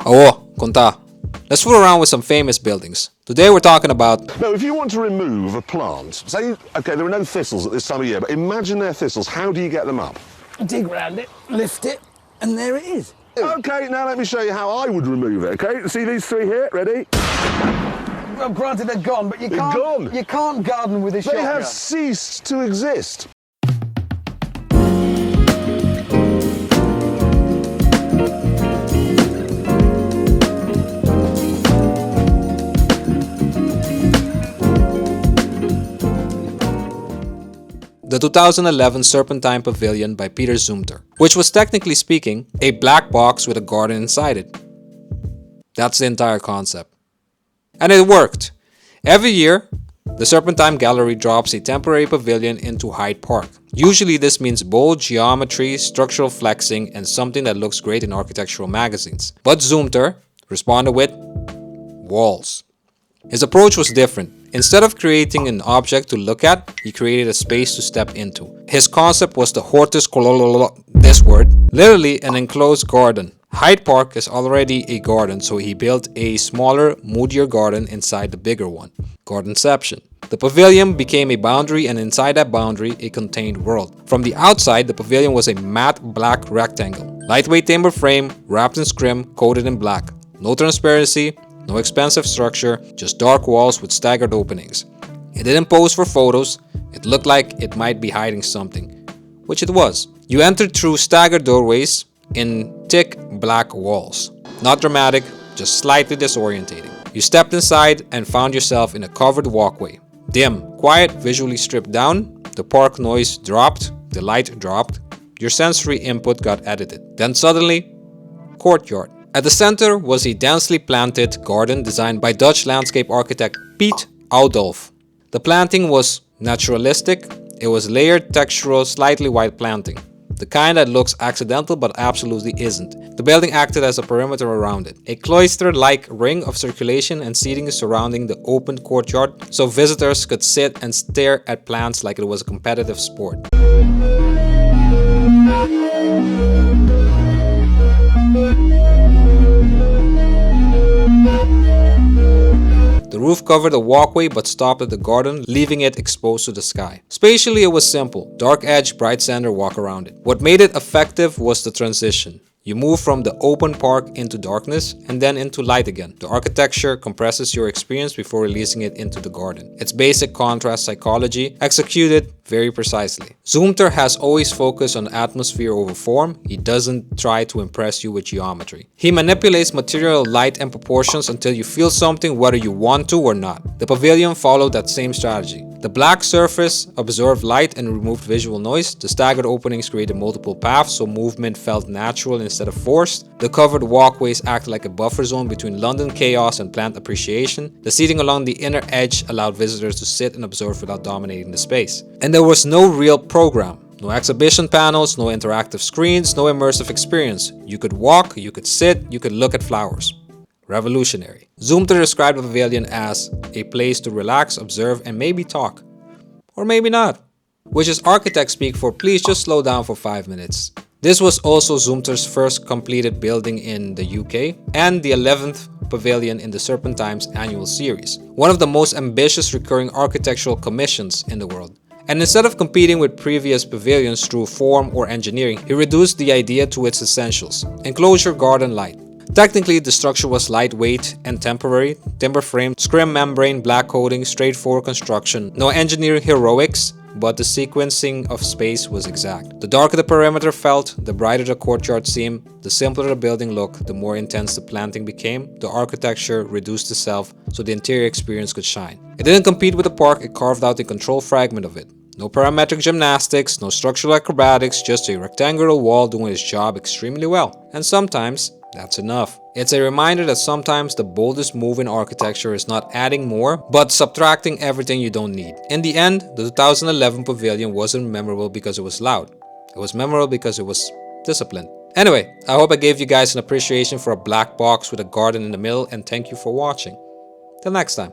Oo, konta. Let's fool around with some famous buildings. Today we're talking about... Now, if you want to remove a plant, say, okay, there are no thistles at this time of year, but imagine they're thistles. How do you get them up? Dig round it, lift it, and there it is. Okay, now let me show you how I would remove it, okay? See these three here? Ready? Well, granted, they're gone, but you can't garden with a shotgun. They have ceased to exist. The 2011 Serpentine Pavilion by Peter Zumthor, which was technically speaking a black box with a garden inside it. That's the entire concept. And it worked. Every year, the Serpentine Gallery drops a temporary pavilion into Hyde Park. Usually this means bold geometry, structural flexing, and something that looks great in architectural magazines. But Zumthor responded with walls. His approach was different. Instead of creating an object to look at, he created a space to step into. His concept was the hortus this word, literally an enclosed garden. Hyde Park is already a garden, so he built a smaller, moodier garden inside the bigger one. Gardenception. The pavilion became a boundary, and inside that boundary, a contained world. From the outside, the pavilion was a matte black rectangle. Lightweight timber frame, wrapped in scrim, coated in black. No transparency. No expensive structure, just dark walls with staggered openings. It didn't pose for photos, it looked like it might be hiding something, which it was. You entered through staggered doorways in thick black walls. Not dramatic, just slightly disorientating. You stepped inside and found yourself in a covered walkway. Dim, quiet, visually stripped down, the park noise dropped, the light dropped, your sensory input got edited. Then suddenly, courtyard. At the center was a densely planted garden designed by Dutch landscape architect Piet Oudolf. The planting was naturalistic, it was layered, textural, slightly white planting. The kind that looks accidental but absolutely isn't. The building acted as a perimeter around it. A cloister-like ring of circulation and seating surrounding the open courtyard so visitors could sit and stare at plants like it was a competitive sport. The roof covered a walkway but stopped at the garden, leaving it exposed to the sky. Spatially, it was simple. Dark edge, bright center, walk around it. What made it effective was the transition. You move from the open park into darkness and then into light again. The architecture compresses your experience before releasing it into the garden. It's basic contrast psychology, executed very precisely. Zumthor has always focused on atmosphere over form. He doesn't try to impress you with geometry. He manipulates material, light, and proportions until you feel something whether you want to or not. The pavilion followed that same strategy. The black surface absorbed light and removed visual noise. The staggered openings created multiple paths so movement felt natural instead of forced. The covered walkways act like a buffer zone between London chaos and plant appreciation. The seating along the inner edge allowed visitors to sit and observe without dominating the space. And there was no real program. No exhibition panels, no interactive screens, no immersive experience. You could walk, you could sit, you could look at flowers. Revolutionary. Zumthor described the pavilion as a place to relax, observe, and maybe talk. Or maybe not. Which is architect speak for please just slow down for 5 minutes. This was also Zumthor's first completed building in the UK and the 11th pavilion in the Serpentine's annual series. One of the most ambitious recurring architectural commissions in the world. And instead of competing with previous pavilions through form or engineering, he reduced the idea to its essentials: enclosure, garden, light. Technically, the structure was lightweight and temporary, timber frame, scrim membrane, black coating, straightforward construction, no engineering heroics, but the sequencing of space was exact. The darker the perimeter felt, the brighter the courtyard seemed, the simpler the building looked, the more intense the planting became, the architecture reduced itself so the interior experience could shine. It didn't compete with the park, it carved out a controlled fragment of it. No parametric gymnastics, no structural acrobatics, just a rectangular wall doing its job extremely well. And sometimes, that's enough. It's a reminder that sometimes the boldest move in architecture is not adding more, but subtracting everything you don't need. In the end, the 2011 pavilion wasn't memorable because it was loud. It was memorable because it was disciplined. Anyway, I hope I gave you guys an appreciation for a black box with a garden in the middle, and thank you for watching. Till next time.